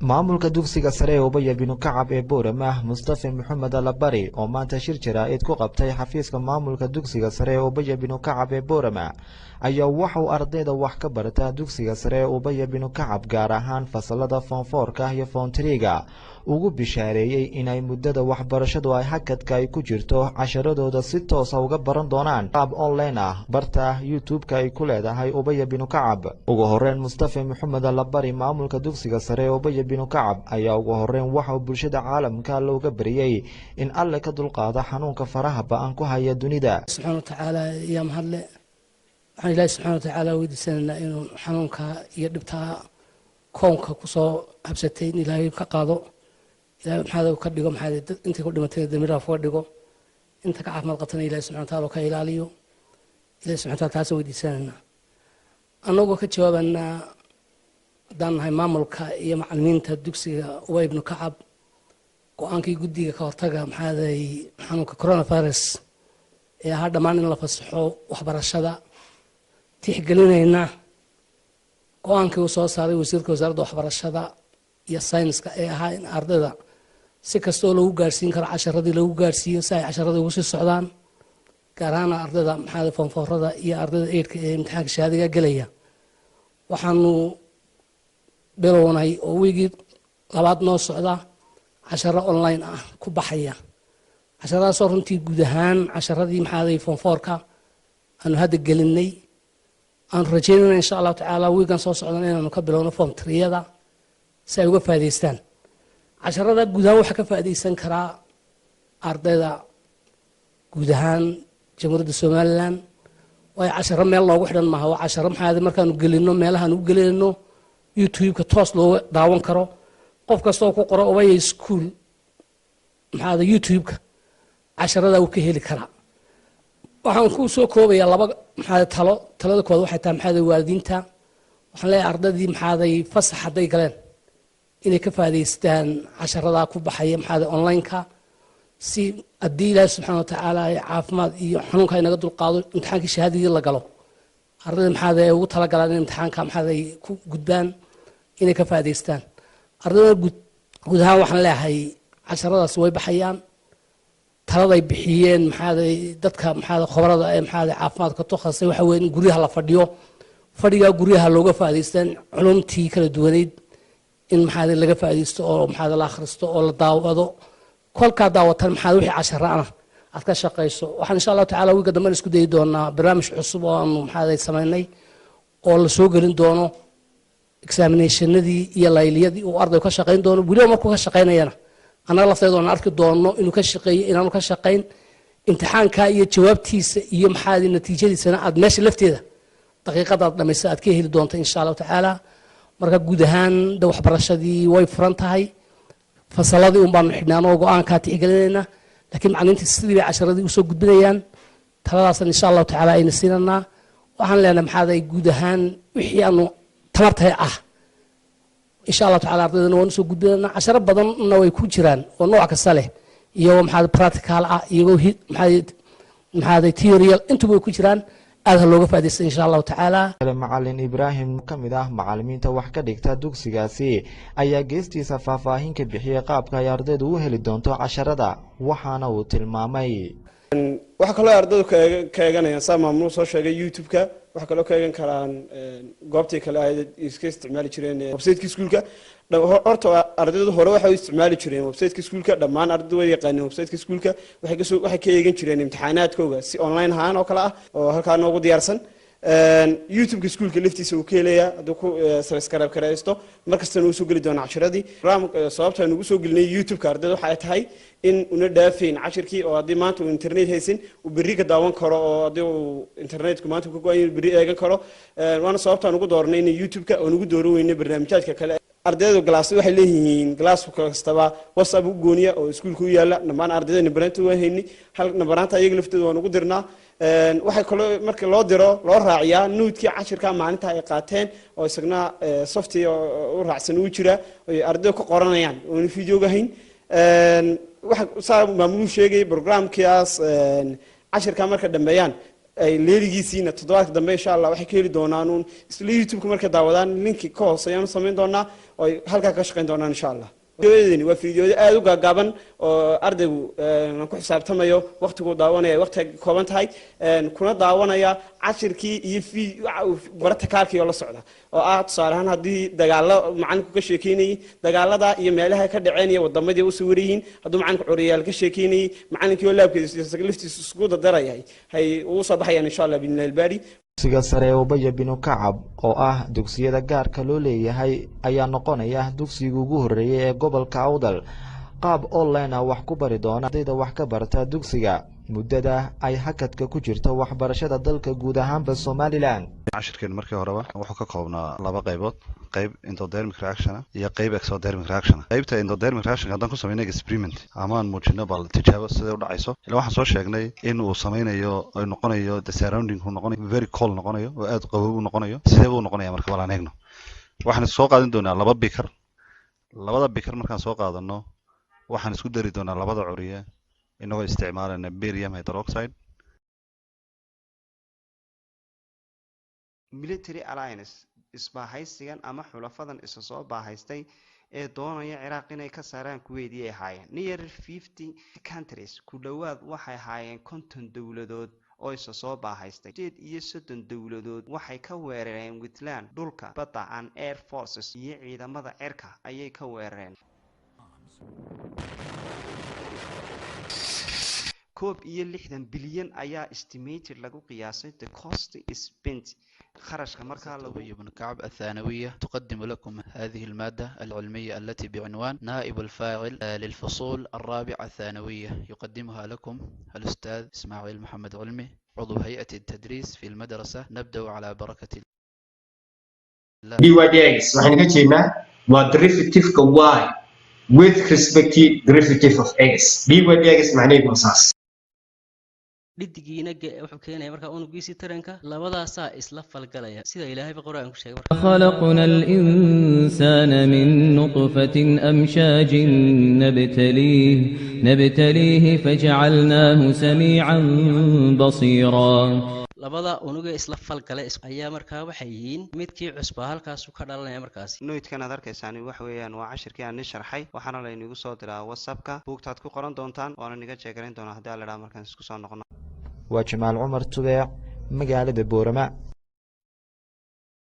Maamulka Dugsiga sare Ubaya Kacab Mr Muhammad Allabari oo maanta shir jaraa'id ku qabtay xafiiska maamulka Dugsiga sare Ubaya Kacab ayaa waxa uu ardayda wax ka barata Dugsiga sare Ubaya Kacab gaar ahaan fasalada form 4 iyo form 3 ugu bishaareeyay inay muddada waxbarashadu ay hakadka ay ku jirto casharadooda si toos ah uga baran doonaan qaab online ah barta YouTube-ka ay ku leedahay Ubaya Kacab. Ugu horreyn Mustafa Muhammad Allabari maamulka Dugsiga sare Ubaya Kacab ayaa ugu horreyn waxa uu bulshada caalamka looga bariyay in alle ka dulqaado xanuunka faraha ba'an ku haya dunida. Subhanahu wa ta'ala ya mahadle waxaan Ilaahay subhanahu wa ta'ala weydiisanaynaa inuu xanuunka iyo dhibta koonka ku soo habsatay in Ilaahay ka qaado. Ilaahay maxaa ka dhigo maxaa intii ku dhimatay damira foo dhigo inta ka caafimaad qabtana Ilaahay subhanahu wa ta'ala ka ilaaliyo. Ilaahay subhanahu wa ta'ala taas weydiisanaynaa anagoo ka jawaabana daan hay maamulka iyo macallimiinta dugsiga Ubaya Kacab go'aankii guddiga ka hortaga maxaaday xanuunka coronavirus ee hadda dhammaan in la fasaxo waxbarashada tixgelinayna go'aankii uu soo saaray wasiirka wasaaradda waxbarashada iyo sayniska ee ahaa in ardayda si kastoo lagu gaarsiin karo casharadii lagu gaarsiiyo si ay casharadii ugu sii socdaan gaar ahaan ardayda maxaaday form 4-da iyo ardayda 8-ka ee imtixaanka shahaadiga galaya waxaanu bilownay oo wigi labaad noo socda casharo online ah ku baxaya casharadaas oo runtii guud ahaan casharadii maxaaday form 4-ka aanu hadda gelinay aan rajeynayna insha Allah taala wiigan soo socdana inaanu ka bilowno form 3-yada si ay uga faa'iideystaan casharada guud ahaan waxa ka faa'iideysan karaa ardayda guud ahaan jamhuuriyadda Soomaaliland way casharo meel loogu xidhan maaha waa casharo maxaaday markaanu gelino meelahan u gelinayno YouTube-ka toos loo daawan karo qof kasta oo ku qoro Ubaya School maxaa YouTube-ka casharada uu ka heli karaa waxaan ku soo koobayaa laba maxaa talada koowaad waxay tahay maxaa waalidiinta waxaan leeyahay ardaydii maxaa fasax haday galeen inay ka faa'iideystaan casharada ku baxaya maxaa online-ka si adii Ilaahay subhanahu wa ta'ala caafimaad iyo xanuunka inaga dulqaado imtixaankii shahaadiga la galo ardayda maxaa ugu tala galaan imtixaanka maxaa ku gudbaan inay ka faa'iideystaan ardayda guud ahaan waxaan leeyahay casharadaas way baxayaan taladay bixiyeen maxaa dadka maxaa khabarada ee maxaa caafimaadka tokhasay waxa weyn guriyaha la fadhiyo fadhiga guriyaha looga faa'iideystaan culumtii kala duwaneed in maxaa laga faa'iideysto oo maxaa la akhristo oo la daawado kolka daawatan maxaa wixii casharada aad ka shaqeyso waxaan insha Allah taala wiiga dambe isku day doonaa barnaamij cusub oo aanu maxaa sameynay oo la soo gelin doono examinationadii iyo layliyadii oo arday ka shaqeyn doono waliba markuu ka shaqeynayana anaga lafteedo aan arki doono inuu ka shaqeeyo inaanu ka shaqeyn imtixaanka iyo jawaabtiisa iyo maxaa natiijadiisana aad meesha lafteeda daqiiqada dhamaysa aad ka heli doonto insha Allah taala marka guud ahaan waxbarashadii way furan tahay fasaladii baan xidhnaan oo go'aanka tixgelinayna laakiin macalimiinta sidii ay casharadii u soo gudbinayaan taladaas insha Allah taala ayna siinana waxaan leenahay maxaa guud ahaan wixii aanu tamartay ah insha Allah taala ardayda waan soo gudbinayna casharo badanna way ku jiraan oo nooc kasta leh iyo maxaa practical ah iyo maxaa theory intu way ku jiraan aad looga faa'iideysto insha Allah taala macallin Ibrahim kamid ah macallimiinta wax ka dhigta dugsigaasi ayaa geestiisa faahfaahin ka bixiyay qaabka ay ardaydu u heli doonto casharada waxaana uu tilmaamay waxa kale ardaydu ka eeganayaan maamul soo sheegay YouTube-ka waxa kale ka eegan karaan goobtii kale ay iska isticmaali jireen website-ka iskuulka horta ardaydu hore waxa ay isticmaali jireen website-ka iskuulka dhammaan ardaydu way yaqaaneen website-ka iskuulka waxay ka eegan jireen imtixaanaadkooda si online ahaan oo kale ah oo halka noogu diyaarsan YouTube-ka iskuulka laftiisa uu ka helayaa haduu ku subscribe karaysto markasta uu soo gali doono casharadii sababta aan ugu soo gelinay YouTube-ka ardaydu waxa ay tahay in una dhaafeen cashirkii oo hadii maanta uu internet haysan uu bari ka daawan karo oo hadii uu internet-ku maanta ku go'ay bari eegan karo waana sababta aan ugu doornay in YouTube-ka oo ugu dooran weynay barnaamijyada kale ardaydu glass waxay leeyihiin glass kastaba WhatsApp u gooniya oo iskuulku yaala dhammaan ardayda nabaranta waa haynay hal nabaranta ayaga laftooda waan ugu dirnaa waxay kale marka loo diro loo raaciyaa nuudkii cashirka maalinta ay qaateen oo isagna software u raacsan uu jira oo ardaydu ku qoranayaan oo video-ga hayn waxa maamulu sheegay programkaas cashirka marka dambeeyaan ay leeligiisiina toddobaadka dambe insha Allah waxay ka heli doonaan isla YouTube marka daawadaan linki ka hooseeyaan sameyn doonaa oo halka ka shaqeyn doonaan insha Allah fiidiyoodani waa fiidiyood aad u gaagaaban oo ardaygu ku xisaabtamayo waqtigu daawanaya waqti kooban tahay kuna daawanaya cashirkii iyo barata kaalkii la socda oo aad saarahan hadii dagaalo macalinku ka sheekeynay dagaalada iyo meelaha ka dhaceynaya wadamadii u sawirayeen haduu macalinku curiyaal ka sheekeynay macalinkii oo laabkiisa liftiisa isku darayay hay uu soo baxayaan insha Allah bin Allabari dugsiga sare ee Ubaya binu Kacab oo ah dugsiyada gaarka loo leeyahay ayaa noqonaya dugsiga ugu horeeyay ee gobolka Awdal qaab online ah wax ku bari doona ardayda wax ka barta dugsiga muddada ay hakadka ku jirto waxbarashada dalka guud ahaanba Somaliland cashirkeen markii horeba wuxuu ka koobnaa laba qaybood qayb endodermic reaction iyo qayb exodermic reaction qaybta endodermic reaction haddaan ku sameeyay experiment ama aan muujino bal tijaabo sida u dhacayso ilaa waxaan soo sheegnay in uu sameynayo ay noqonayo the surrounding uu noqonayo very cold noqonayo oo aad qabow uu noqonayo sidee uu noqonayaa marka wala eegno waxaan soo qaadan doonaa laba bikar labada bikar markaan soo qaadano waxaan isku dari doonaa labada curiye inagoo isticmaalana barium hydroxide military alliance isbaahaysigan ama xulafadan isa soo baahaystay ee doonaya Iraq inay ka saaraan Kuwait ay haayeen near 50 countries ku dhawaad waxay haayeen 50 dawladood oo isa soo baahaystay 30 dawladood waxay ka weerareen Witland dhulka badda and air forces iyo ciidamada cirka ayay ka weerareen koob iyo 60 bilyan ayaa estimated lagu qiyaasay the cost is spent خرج كمركز أبي بن كعب الثانوية تقدم لكم هذه المادة العلمية التي بعنوان نائب الفاعل للفصول الرابعة الثانوية يقدمها لكم الأستاذ إسماعيل محمد علمي عضو هيئة التدريس في المدرسة نبدأ على بركة الله BYDX waxaan ka jeednaa waa derivative ka y with respect to derivative of x BYDX macnaheedu waa saas dhidigiina wuxuu keenayaa marka unugiisi taranka labadaas isla falgalaya sida Ilaahay quraanku sheegay خلقنا الإنسان من نطفة أمشاج نبتليه فجعلناه سميعا بصيرا labada unuga isla falgalay ayaa marka waxay yihiin midkii cusba halkaas ka dhalanaya markaas noydkan aad arkaysaan wax weeyaan waa cashirkii aan sharxay waxaana la inagu soo diraa WhatsApp-ka buugtaad ku qoran doontaan waana niga jeegarin doonaa hadii la markaan isku soo noqono waa Jamaal Umar Tubeec magaalada Boorama